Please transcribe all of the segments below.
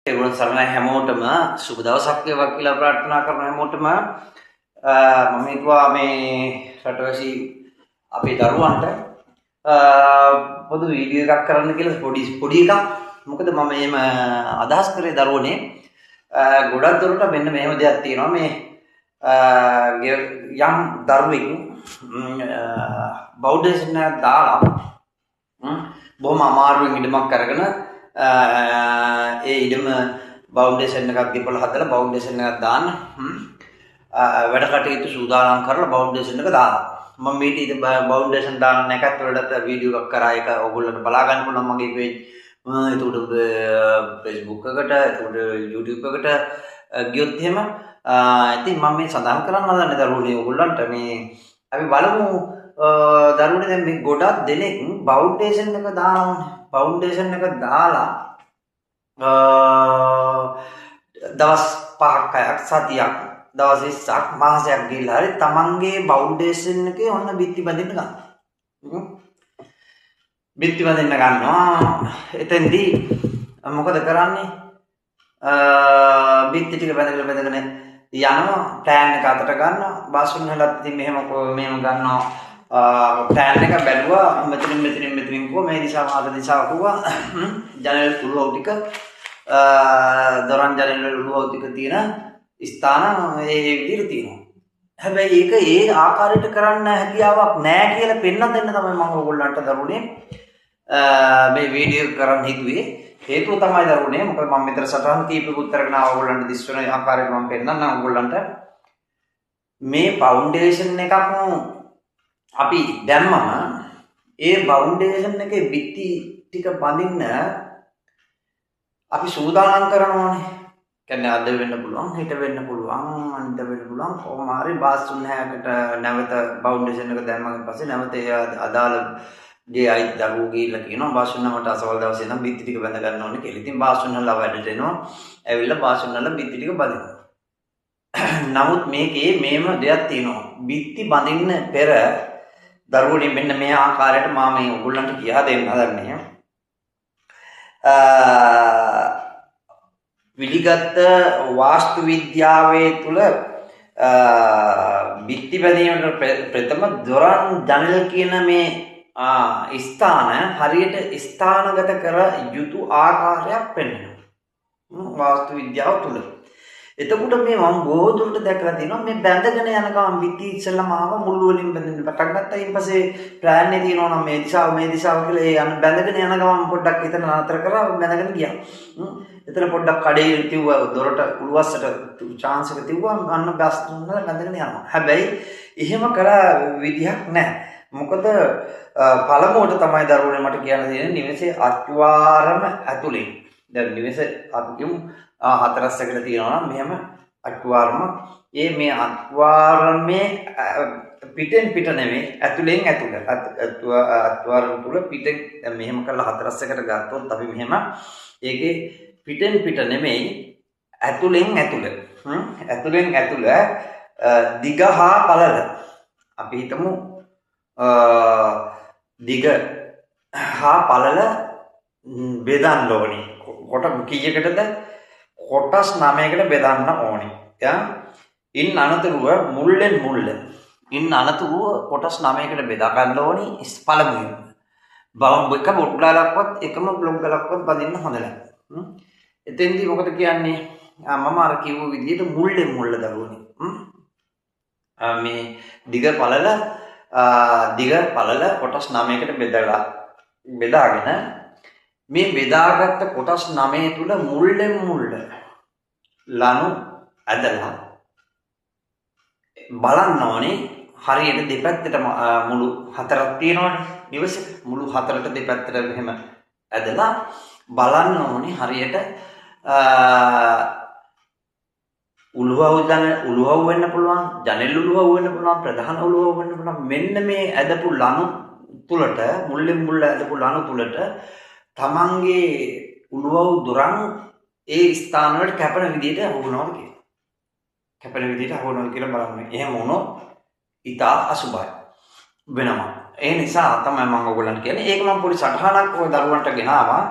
ඒගොල්ලන් සරණයි හැමෝටම සුබ දවසක් වේවා කියලා ප්‍රාර්ථනා කරන හැමෝටම මම හිතුවා මේ රටවැසි අපේ දරුවන්ට පොදු වීඩියෝ එකක් කරන්න කියලා පොඩි එකක්. මොකද මම එහෙම අදහස් කරේ දරුවනේ ගොඩක් දුරට මෙන්න මෙහෙම දෙයක් තියෙනවා මේ යම් දරුවෙක් බෞද්ධ දාලා බොහොම අමාරුවෙන් ඉඩමක් අරගෙන ඒ ඉඩම බවුන්ඩේෂන් එකක් දීපලා හදලා බවුන්ඩේෂන් එකක් දාන්න වැඩ කටයුතු සූදානම් කරලා බවුන්ඩේෂන් එක දානවා. මම මේක ඉතින් බවුන්ඩේෂන් දාන්න නැකත් වලට වීඩියෝ එකක් කරා ඒක ඔයගොල්ලන්ට බලා ගන්න පුළුවන් මගේ page. ඒකට Facebook එකට ඒකට YouTube එකට ගියොත් එහෙම ඉතින් මම මේ සඳහන් කරන්න හදන්නේ දරුවනේ ඔයගොල්ලන්ට මේ අපි බලමු දරුවනේ දැන් මේ ගොඩක් දෙනෙක් බවුන්ඩේෂන් එක දානවානේ. බවුන්ඩේෂන් එක දාලා දවස් 5ක් 6ක් සතියක් දවස් 20ක් මාසයක් ගිහලා හරි තමන්ගේ බවුන්ඩේෂන් එකේ ඔන්න බිත්ති බඳින්න ගන්නවා. බිත්ති බඳින්න ගන්නවා. එතෙන්දී මොකද කරන්නේ? බිත්ති ටික බඳගෙන යනවා ප්ලෑන් එක අතට ගන්නවා. බාස්රුම් වලත් ඉතින් මෙහෙම ගන්නවා. ප්ලෑන් එක බැලුවා මෙතනින් කො මේ දිශාව ආද දිශාව කොවා ජනරල් උළුව ටික දොරන් ජනරල් උළුව ටික තියෙන ස්ථාන ඒ විදිහට තියෙනවා. හැබැයි ඒක ඒ ආකාරයට කරන්න හැකියාවක් නැහැ කියලා පෙන්වන්න දෙන්න තමයි මම ඔයගොල්ලන්ට දරුණේ මේ වීඩියෝ කරන්න හිතුවේ. හේතුව තමයි දරුණේ මොකද මම මෙතන සටහන් කීපෙක උත්තරගෙන ඔයගොල්ලන්ට දිස් වෙන ආකාරයට මම පෙන්නන්නම් ඔයගොල්ලන්ට මේ ෆවුන්ඩේෂන් එකක් අපි දැම්මම ඒ බවුන්ඩේෂන් එකේ බිත්ති ටික බඳින්න අපි සූදානම් කරනවානේ. කියන්නේ අද වෙන්න පුළුවන්, හෙට වෙන්න පුළුවන්, අනිද්දා වෙන්න පුළුවන්. කොහොම හරි බාස්තුන් හැකට නැවත බවුන්ඩේෂන් එක දැම්මම පස්සේ නැවත ඒ අදාළ දේ අයිත් දරුවෝ ගිහිල්ලා කියනවා බාස්තුන් මට අසවල් දවසේ නම් බිත්ති ටික බඳ ගන්න ඕනේ කියලා. ඉතින් බාස්තුන් වල වැඩට එනවා. ඇවිල්ලා බාස්තුන් වල බිත්ති ටික බඳිනවා. නමුත් මේකේ මේම දෙයක් තියෙනවා. බිත්ති බඳින්න පෙර දරුවනේ මෙන්න මේ ආකාරයට මම මේ ඔයගොල්ලන්ට කියා දෙන්න හදන්නේ. විලිගත් වාස්තු විද්‍යාවේ තුල බිත්ති බැඳීමට ප්‍රථම දොරන් ජනල් කියන මේ ස්ථාන හරියට ස්ථානගත කර යුතු ආකාරයක් පෙන්වනවා වාස්තු විද්‍යාව තුල. එතකොට මේ මම බොහෝ දුරට දැකලා තියෙනවා මේ බැඳගෙන යන ගමන් බිත්ති ඉස්සෙල්ලාම ආව මුළු වලින් බැඳෙන්න පටන් ගත්තා. ඊට පස්සේ ප්ලෑන් එකේ තියෙනවා නම් මේ දිශාව කියලා ඒ යන බැඳගෙන යන ගමන් පොඩ්ඩක් එතන නතර කරලා බැඳගෙන ගියා. එතන පොඩ්ඩක් කඩේ තියුවා දොරට උළුවස්සට chance එක තියුවා අන්න බස් තුනල බැඳගෙන යනවා. හැබැයි එහෙම කරා විදිහක් නැහැ. මොකද පළමුවට තමයි දරුවනේ මට කියන්න තියෙන්නේ නිවසේ අත්වාරම ඇතුලේ. දැන් නිවසේ අපි කියමු හතරස්සකට තියෙනවා නම් මෙහෙම අත්වාරම මේ අත්වාරමේ පිටෙන් පිට නෙමෙයි ඇතුලෙන් ඇතුල අත්වාරම තුල පිටෙන් මෙහෙම කරලා හතරස්සකට ගත්තොත් අපි මෙහෙම ඒකේ පිටෙන් පිට නෙමෙයි ඇතුලෙන් ඇතුල දිග හා පළල අපි හිතමු දිග හා පළල බෙදන්න ඕනේ. කොට කීයකටද? කොටස් 9කට බෙදන්න ඕනේ. ඉන් අනතුරුව මුල්ලෙන් මුල්ල. ඉන් අනතුරුව කොටස් 9කට බෙදා ගන්න ඕනේ පළමුවෙන්. එක බොඩ් ගලක්වත් එකම බ්ලොග් ගලක්වත් බඳින්න හොඳ නැහැ. එතෙන්දී මොකද කියන්නේ? මම අර කිව්ව විදිහට මුල්ලෙන් මුල්ල දරුවනේ. මේ දිග පළල කොටස් 9කට බෙදාගෙන මේ බෙදාගත්ත කොටස් 9 තුල මුල්ලෙන් මුල්ල ලනු ඇදලා බලන්න ඕනේ හරියට දෙපැත්තට මුළු හතරක් තියෙනවනේ නිවසේ මුළු හතරට දෙපැත්තට මෙහෙම ඇදලා බලන්න ඕනේ හරියට උළුවව වෙන්න පුළුවන් ජනෙල් උළුවව වෙන්න පුළුවන් ප්‍රධාන උළුවව වෙන්න පුළුවන් මෙන්න මේ ඇදපු ලනු තුලට මුල්ලෙන් මුල්ල ඇදපු ලනු තුලට තමන්ගේ උළුවව දොරන් ඒ ස්ථාන වලට කැපෙන විදිහට අහුවනවා කියලා බලන්න. එහෙම වුණොත් ඉතා අසුබයි වෙනවා. ඒ නිසා තමයි මම ඔයගොල්ලන්ට කියන්නේ. ඒක මම පොඩි සටහනක් ඔය දරුවන්ට ගෙනාවා.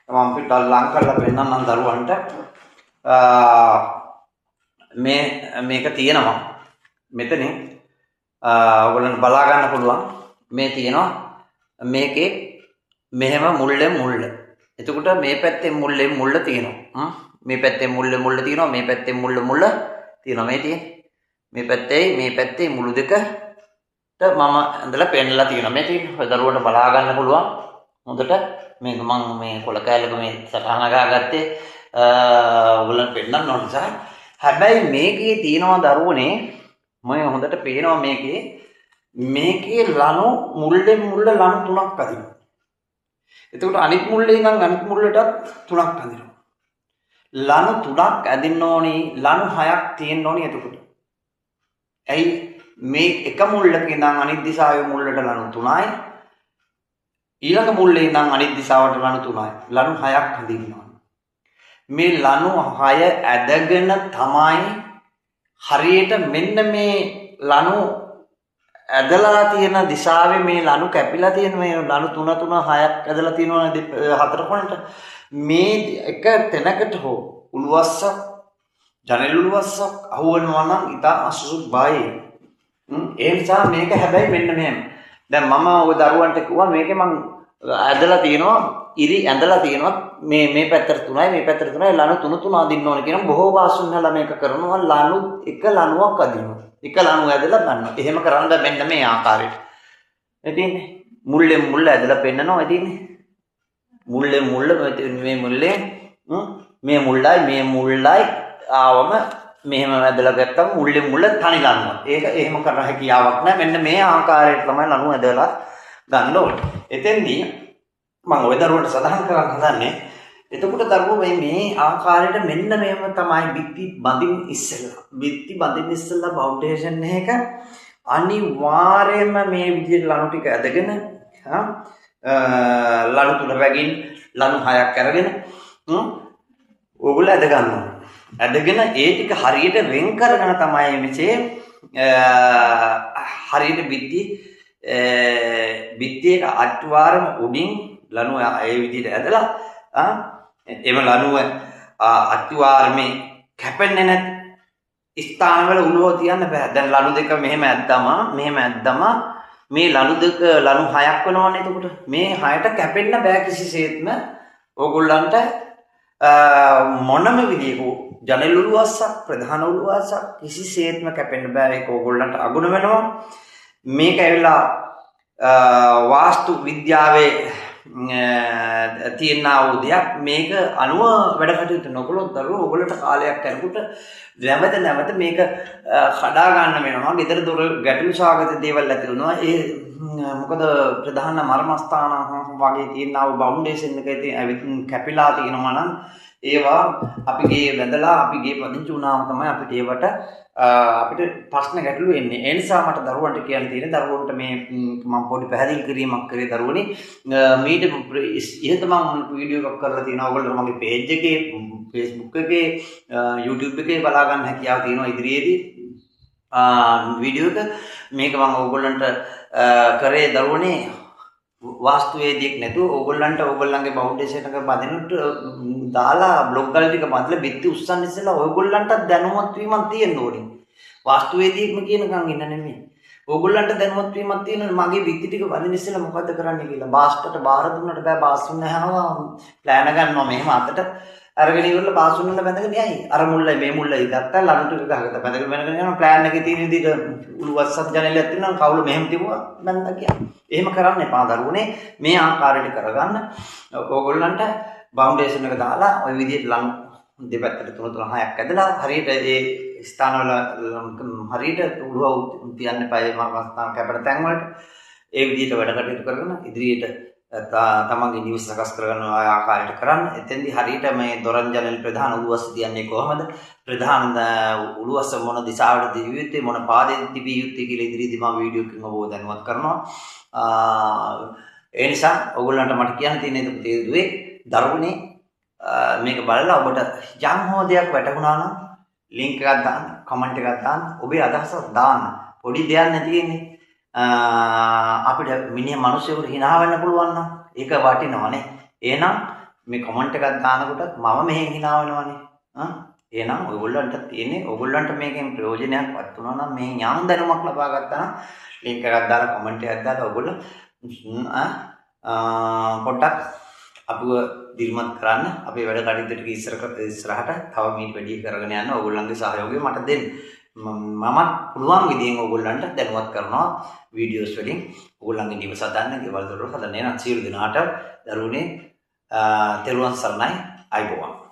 මම පිට ලං කරලා පෙන්නන්නම් දරුවන්ට. මේක තියෙනවා මෙතනින් ඔයගොල්ලන්ට බලා ගන්න පුළුවන්. මේ තියෙනවා මේකේ මෙහෙම මුල්ලෙන් මුල්ල. එතකොට මේ පැත්තෙන් මුල්ලෙන් මුල්ල තියෙනවා. මේ පැත්තෙන් මුල්ලෙන් මුල්ල තියෙනවා. මේ පැත්තෙන් මුල්ල තියෙනවා. මේ තියෙන්නේ. මේ පැත්තේ මුළු දෙකට මම ඇඳලා පෙන්නලා තියෙනවා. මේ තියෙන්නේ. ඔය දරුවන්ට බලා ගන්න පුළුවන්. හොඳට මේක මම මේ කොළ කෑල්ලක මේ සටහන ගාගත්තේ ඔයගොල්ලන්ට පෙන්නන්න ඕන නිසා. හැබැයි මේකේ තියෙනවා දරුවනේ මම හොඳට පේනවා මේකේ ලණු මුල්ලෙන් මුල්ල ලණු 3ක් අදිනවා. එතකොට අනිත් මුල්ලේ ඉඳන් අනිත් මුල්ලටත් 3ක් අදිනවා. ලණු 3ක් අදින්න ඕනි, ලණු 6ක් තියෙන්න ඕනි එතකොට. ඇයි මේ එක මුල්ලක ඉඳන් අනිත් දිශාවේ මුල්ලට ලණු 3යි. ඊළඟ මුල්ලේ ඉඳන් අනිත් දිශාවට ලණු 3යි. ලණු 6ක් අදින්න ඕනි. මේ ලණු 6 ඇදගෙන තමයි හරියට මෙන්න මේ ලණු ඇදලා තියෙන දිශාවේ මේ ලණු කැපිලා තියෙන මේ ලණු 3 6ක් ඇදලා තියෙනවනේ හතර කොනට මේ එක තැනකට හෝ උළුවස්සක් ජනෙල් උළුවස්සක් අහුවෙනවා නම් ඉතා අසුසුබයි. ඒ නිසා මේක හැබැයි මෙන්න මෙහෙම. දැන් මම ඔය දරුවන්ට කිව්වා මේකේ මං ඇදලා තියෙනවා ඉරි ඇඳලා තියෙනවා මේ පැත්තට 3යි මේ පැත්තට 3යි ලණු 3 අදින්න ඕනේ කියන බොහෝ වාසුන්හලා මේක කරනවා. ලණු එක ලණුවක් අදිනවා. එක ලණු ඇදලා ගන්නවා. එහෙම කරන්න මෙන්න මේ ආකාරයට. එතින්නේ මුල්ලෙන් මුල්ල ඇදලා පෙන්නනවා. එතින්නේ මුල්ලෙන් මුල්ල මේ මුල්ලේ මේ මුල්ලයි ආවම මෙහෙම ඇදලා ගත්තම මුල්ලෙන් මුල්ල තනි ලණුවක්. ඒක එහෙම කරන්න හැකියාවක් නැහැ. මෙන්න මේ ආකාරයට තමයි ලණු ඇදලා ගන්න ඕනේ. එතෙන්දී මම ওই දරුවන්ට සඳහන් කරන්න හදන්නේ එතකොට දරුවෝ මේ ආකාරයට මෙන්න මේව තමයි බිත්ති බඳින්න ඉස්සෙල්ලා ෆවුන්ඩේෂන් එක අනිවාර්යයෙන්ම මේ විදිහට ලණු ටික ඇදගෙන ලණු 3 බැගින් ලණු 6ක් අරගෙන ඕගොල්ලෝ ඇද ගන්නවා. ඇදගෙන ඒ ටික හරියට වෙන් කරගෙන තමයි මෙසේ හරියට බිත්තියක අට්වාරම උඩින් ලණුව ඒ විදිහට ඇදලා එම ලණුව අට්වාරමේ කැපෙන්නේ නැති ස්ථානවල උලුව තියන්න බෑ. දැන් ලණු දෙක මෙහෙම ඇද්දම මේ ලණු දෙක ලණු 6ක් වෙනවනේ. එතකොට මේ 6ට කැපෙන්න බෑ කිසිසේත්ම. ඕගොල්ලන්ට මොනම විදියක ජනෙල් උළුවස්සක් ප්‍රධාන උළුවස්සක් කිසිසේත්ම කැපෙන්න බෑ. ඒක ඕගොල්ලන්ට අගුණ වෙනවා. මේක ඇවිල්ලා වාස්තු විද්‍යාවේ තියෙනා වූ දෙයක්. මේක අනුව වැඩ කටයුතු නොකළොත් දරුවෝ ඔයගොල්ලන්ට කාලයක් යනකොට නැවත මේක කඩා ගන්න වෙනවා. ගෙදර දොර ගැටලු සාගත දේවල් ඇති වෙනවා. ඒ මොකද ප්‍රධාන මර්මස්ථාන වගේ තියෙනා වූ ෆවුන්ඩේෂන් එකේ කැපිලා තියෙනවා නම් ඒවා අපි ගේ වැදලා අපි ගේ පදිංචි වුණාම තමයි අපිට ඒවට අපිට ප්‍රශ්න ගැටලු එන්නේ. ඒ නිසා මට දරුවන්ට කියන්න තියෙන්නේ දරුවන්ට මේ මම පොඩි පැහැදිලි කිරීමක් කරේ දරුවනේ. මීට ඉහත මම වීඩියෝ එකක් කරලා තියෙනවා. ඔයගොල්ලෝ මගේ පේජ් එකේ Facebook එකේ YouTube එකේ බලා ගන්න හැකියාව තියෙනවා ඉදිරියේදී වීඩියෝ එක. මේක මම ඔයගොල්ලන්ට කරේ දරුවනේ වාස්තුවේදියෙක් නැතුව ඕගොල්ලන්ට ඕගොල්ලන්ගේ ෆවුන්ඩේෂන් එක බඳිනුට දාලා බ්ලොග් වල ටික බඳලා බිත්ති උස්සන්න ඉස්සෙල්ලා ඕගොල්ලන්ට දැනුවත් වීමක් තියෙන්න ඕනේ. වාස්තුවේදියෙක්ම කියනකම් ඉන්න නෙමෙයි. ඕගොල්ලන්ට දැනුවත් වීමක් තියෙනවා මගේ බිත්ති ටික බඳින්න ඉස්සෙල්ලා මොකද්ද කරන්න කියලා. බාස්ටට බාර දුන්නට බෑ. බාස් දුන්නාම ප්ලෑන් ගන්නවා මෙහෙම අතට අරගෙන ඉවරලා බාස් දුන්නලා බඳගෙන යයි. අර මුල්ලයි මේ මුල්ලයි ගත්තා ලණු ටික ගහගත්තා. බඳගෙන යනවා ප්ලෑන් එකේ තියෙන විදිහට උළුවස්සක් ජනෙලයක් තියෙනවා කවුල මෙහෙම තිබුණා බඳලා කියන්නේ. එහෙම කරන්න එපා දරුවනේ. මේ ආකාරයට කරගන්න ඕගොල්ලන්ට ෆවුන්ඩේෂන් එක දාලා ওই විදිහට ලණු දෙපැත්තට 3 6ක් ඇදලා හරියට ඒ ස්ථානවල හරියට උළුව තියන්න එපා. ඒ මස්තාන කැපෙන තැන් වලට ඒ විදිහට වැඩ කටයුතු කරගෙන ඉදිරියට තමන්ගේ නිවස සකස් කරගන්න ආකාරයට කරන්න. එතෙන්දී හරියට මේ දොරන් ජනෙල් ප්‍රධාන උළුවස්ස තියන්නේ කොහමද? ප්‍රධාන උළුවස්ස මොන දිශාවට දිවිය යුත්තේ මොන පාදයෙන් දිවිය යුත්තේ කියලා ඉදිරියේදී මම වීඩියෝ එකකින් ඔබව දැනුවත් කරනවා. ඒ නිසා ඔයගොල්ලන්ට මට කියන්න තියෙන දේ දරුවනේ මේක බලලා ඔබට යම් හෝ දෙයක් වැටහුණා නම් ලින්ක් එකක් දාන්න, කමෙන්ට් එකක් දාන්න, ඔබේ අදහස දාන්න. පොඩි දෙයක් නැතිනේ. අපිට මිනිහ මිනිස්සුන්ට hina වෙන්න පුළුවන් නම් ඒක වටිනවනේ. එහෙනම් මේ කමෙන්ට් එකක් දානකොට මම මෙහෙන් hina වෙනවනේ. එහෙනම් ඔයගොල්ලන්ට තියෙන්නේ ඔයගොල්ලන්ට මේකෙන් ප්‍රයෝජනයක්වත් වුණා නම් මේ ඥාන දැනුමක් ලබා ගත්තා නම් ලින්ක් එකක් දාලා කමෙන්ට් එකක් දාලා ඔයගොල්ලෝ පොඩ්ඩක් අපිව දිරිමත් කරන්න අපේ වැඩ කටයුතු ටික ඉස්සරහට තව මීට වැඩි කරගෙන යන්න ඔයගොල්ලන්ගේ සහයෝගය මට දෙන්න. මමත් පුළුවන් විදිහෙන් ඔයගොල්ලන්ට දැනුවත් කරනවා වීඩියෝස් වලින්. ඔයගොල්ලන්ගේ නිවස හදන්න, ගෙවල් දොරවල් හදන්න නම් සියලු දෙනාට දරුවනේ තෙරුවන් සරණයි අයබෝවන්.